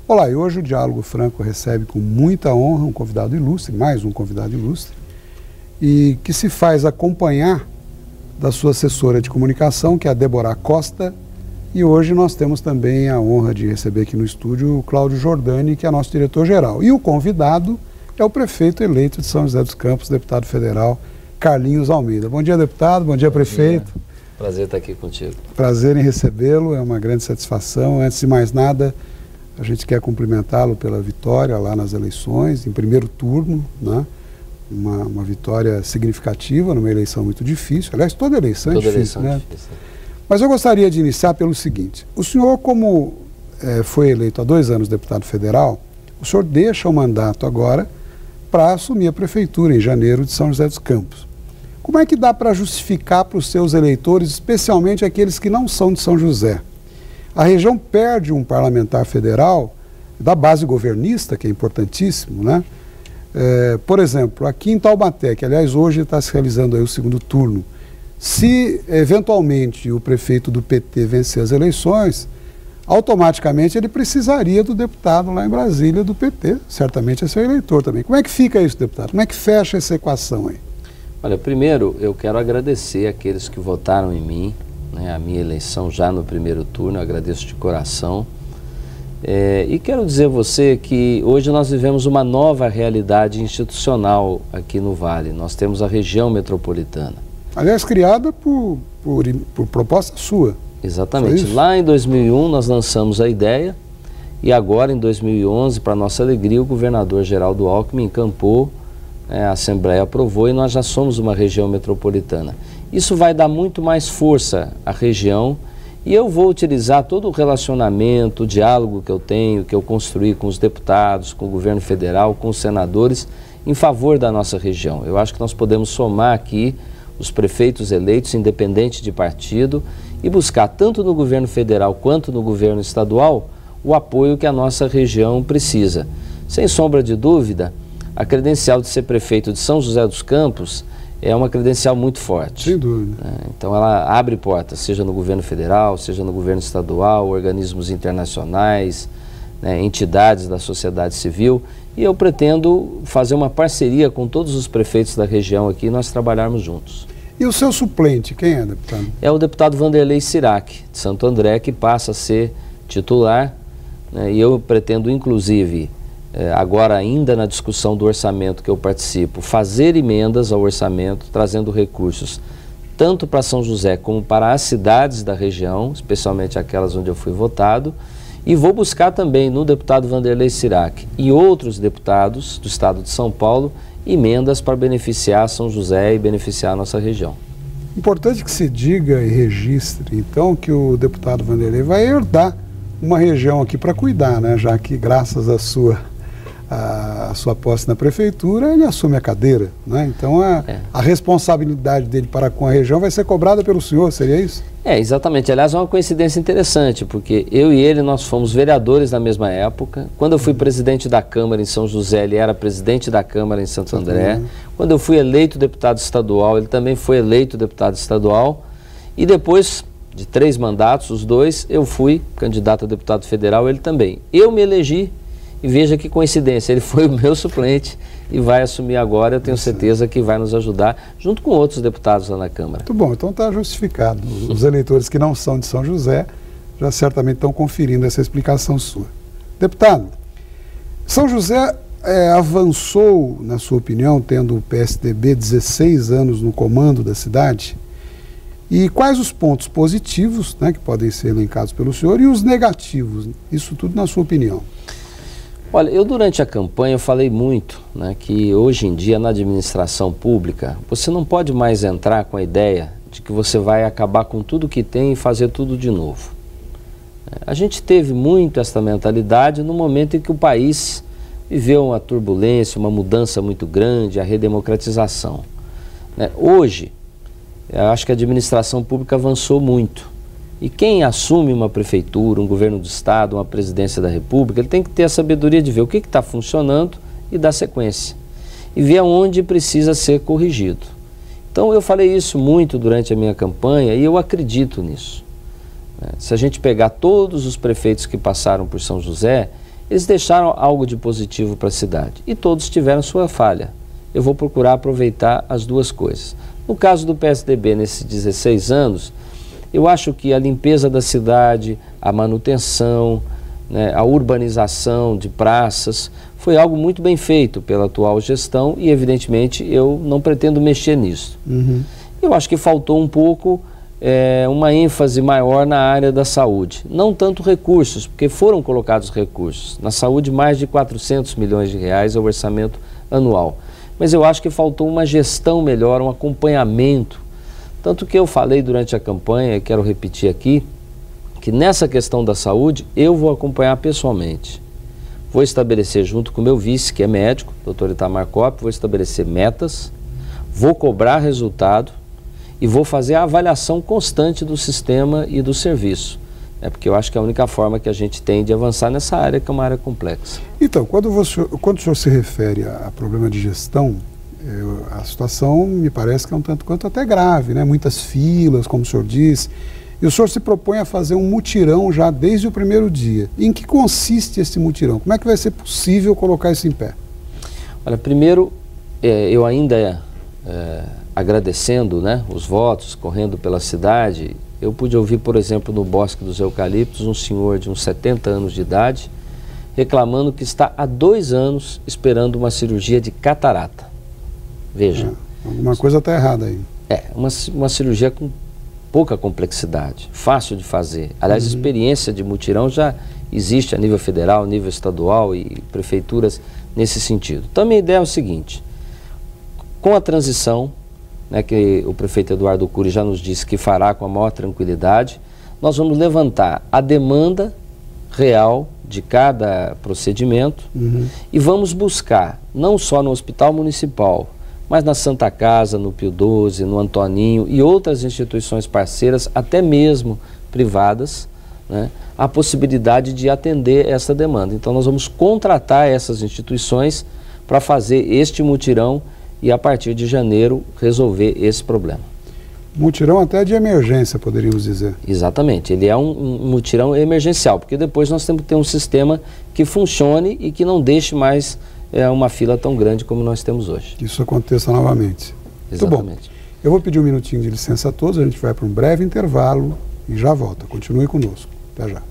Olá, e hoje o Diálogo Franco recebe com muita honra um convidado ilustre, mais um convidado ilustre, e que se faz acompanhar da sua assessora de comunicação, que é a Débora Costa, e hoje nós temos também a honra de receber aqui no estúdio o Cláudio Jordani, que é nosso diretor-geral. E o convidado é o prefeito eleito de São José dos Campos, deputado federal, Carlinhos Almeida. Bom dia, deputado, bom dia, prefeito. Bom dia. Prazer estar aqui contigo. Prazer em recebê-lo, é uma grande satisfação. Antes de mais nada, a gente quer cumprimentá-lo pela vitória lá nas eleições, em primeiro turno, né? Uma vitória significativa numa eleição muito difícil. Aliás, toda eleição é difícil, né? Difícil. Mas eu gostaria de iniciar pelo seguinte. O senhor, como foi eleito há 2 anos deputado federal, o senhor deixa o mandato agora para assumir a prefeitura em janeiro de São José dos Campos. Como é que dá para justificar para os seus eleitores, especialmente aqueles que não são de São José? A região perde um parlamentar federal da base governista, que é importantíssimo, né? Por exemplo, aqui em Taubaté, que aliás hoje está se realizando aí o segundo turno, se eventualmente o prefeito do PT vencer as eleições, automaticamente ele precisaria do deputado lá em Brasília do PT, certamente é seu eleitor também. Como é que fica isso, deputado? Como é que fecha essa equação aí? Olha, primeiro eu quero agradecer aqueles que votaram em mim, a minha eleição já no primeiro turno, eu agradeço de coração. E quero dizer a você que hoje nós vivemos uma nova realidade institucional aqui no Vale. Nós temos a região metropolitana. Aliás, criada por proposta sua. Exatamente. Lá em 2001 nós lançamos a ideia e agora em 2011, para nossa alegria, o governador Geraldo Alckmin encampou, a Assembleia aprovou e nós já somos uma região metropolitana. Isso vai dar muito mais força à região e eu vou utilizar todo o relacionamento, o diálogo que eu tenho, que eu construí com os deputados, com o governo federal, com os senadores, em favor da nossa região. Eu acho que nós podemos somar aqui os prefeitos eleitos, independente de partido, e buscar tanto no governo federal quanto no governo estadual o apoio que a nossa região precisa. Sem sombra de dúvida, a credencial de ser prefeito de São José dos Campos é uma credencial muito forte. Sem dúvida. Então ela abre portas, seja no governo federal, seja no governo estadual, organismos internacionais, entidades da sociedade civil, e eu pretendo fazer uma parceria com todos os prefeitos da região aqui e nós trabalharmos juntos. E o seu suplente, quem é, deputado? É o deputado Vanderlei Cirac, de Santo André, que passa a ser titular, e eu pretendo, inclusive, agora ainda na discussão do orçamento que eu participo, fazer emendas ao orçamento, trazendo recursos tanto para São José como para as cidades da região, especialmente aquelas onde eu fui votado, e vou buscar também no deputado Vanderlei Cirac e outros deputados do estado de São Paulo, emendas para beneficiar São José e beneficiar a nossa região. Importante que se diga e registre, então, que o deputado Vanderlei vai herdar uma região aqui para cuidar, né? Já que graças à sua posse na prefeitura, ele assume a cadeira, né? Então a responsabilidade dele para com a região vai ser cobrada pelo senhor, seria isso? Exatamente. Aliás, é uma coincidência interessante, porque eu e ele, nós fomos vereadores na mesma época. Quando eu fui presidente da Câmara em São José, ele era presidente da Câmara em Santo André. Quando eu fui eleito deputado estadual, ele também foi eleito deputado estadual. E depois de 3 mandatos, os 2, eu fui candidato a deputado federal, ele também. Eu me elegi. E veja que coincidência, ele foi o meu suplente e vai assumir agora, eu tenho certeza que vai nos ajudar, junto com outros deputados lá na Câmara. Muito bom, então está justificado. Os eleitores que não são de São José já certamente estão conferindo essa explicação sua. Deputado, São José avançou, na sua opinião, tendo o PSDB 16 anos no comando da cidade, e quais os pontos positivos, que podem ser elencados pelo senhor, e os negativos, isso tudo na sua opinião? Olha, eu durante a campanha falei muito, que hoje em dia na administração pública você não pode mais entrar com a ideia de que você vai acabar com tudo que tem e fazer tudo de novo. A gente teve muito essa mentalidade no momento em que o país viveu uma turbulência, uma mudança muito grande, a redemocratização. Hoje, eu acho que a administração pública avançou muito. E quem assume uma prefeitura, um governo do estado, uma presidência da república, ele tem que ter a sabedoria de ver o que está funcionando e dar sequência. E ver aonde precisa ser corrigido. Então eu falei isso muito durante a minha campanha e eu acredito nisso. Se a gente pegar todos os prefeitos que passaram por São José, eles deixaram algo de positivo para a cidade. E todos tiveram sua falha. Eu vou procurar aproveitar as duas coisas. No caso do PSDB, nesses 16 anos, eu acho que a limpeza da cidade, a manutenção, a urbanização de praças, foi algo muito bem feito pela atual gestão e, evidentemente, eu não pretendo mexer nisso. Eu acho que faltou um pouco uma ênfase maior na área da saúde. Não tanto recursos, porque foram colocados recursos. Na saúde, mais de 400 milhões de reais é o orçamento anual. Mas eu acho que faltou uma gestão melhor, um acompanhamento. Tanto que eu falei durante a campanha, e quero repetir aqui, que nessa questão da saúde eu vou acompanhar pessoalmente. Vou estabelecer junto com o meu vice, que é médico, Dr. Itamar Coppi, vou estabelecer metas, vou cobrar resultado e vou fazer a avaliação constante do sistema e do serviço. Porque eu acho que é a única forma que a gente tem de avançar nessa área, que é uma área complexa. Então, quando o senhor se refere a problema de gestão, a situação me parece que é um tanto quanto até grave, né? Muitas filas, como o senhor disse, e o senhor se propõe a fazer um mutirão já desde o primeiro dia. Em que consiste esse mutirão? Como é que vai ser possível colocar isso em pé? Olha, primeiro, eu ainda agradecendo, os votos, correndo pela cidade, eu pude ouvir, por exemplo, no Bosque dos Eucaliptos, um senhor de uns 70 anos de idade, reclamando que está há 2 anos esperando uma cirurgia de catarata. Veja. Alguma coisa está errada aí. Uma cirurgia com pouca complexidade, fácil de fazer. Aliás, a experiência de mutirão já existe a nível federal, nível estadual e prefeituras nesse sentido. Então a minha ideia é o seguinte, com a transição, que o prefeito Eduardo Cury já nos disse que fará com a maior tranquilidade, nós vamos levantar a demanda real de cada procedimento e vamos buscar, não só no Hospital Municipal, mas na Santa Casa, no Pio XII, no Antoninho e outras instituições parceiras, até mesmo privadas, a possibilidade de atender essa demanda. Então nós vamos contratar essas instituições para fazer este mutirão e a partir de janeiro resolver esse problema. Mutirão até de emergência, poderíamos dizer. Exatamente, ele é um mutirão emergencial, porque depois nós temos que ter um sistema que funcione e que não deixe mais uma fila tão grande como nós temos hoje. Que isso aconteça novamente. Exatamente. Muito bom. Eu vou pedir um minutinho de licença a todos, a gente vai para um breve intervalo e já volta. Continue conosco. Até já.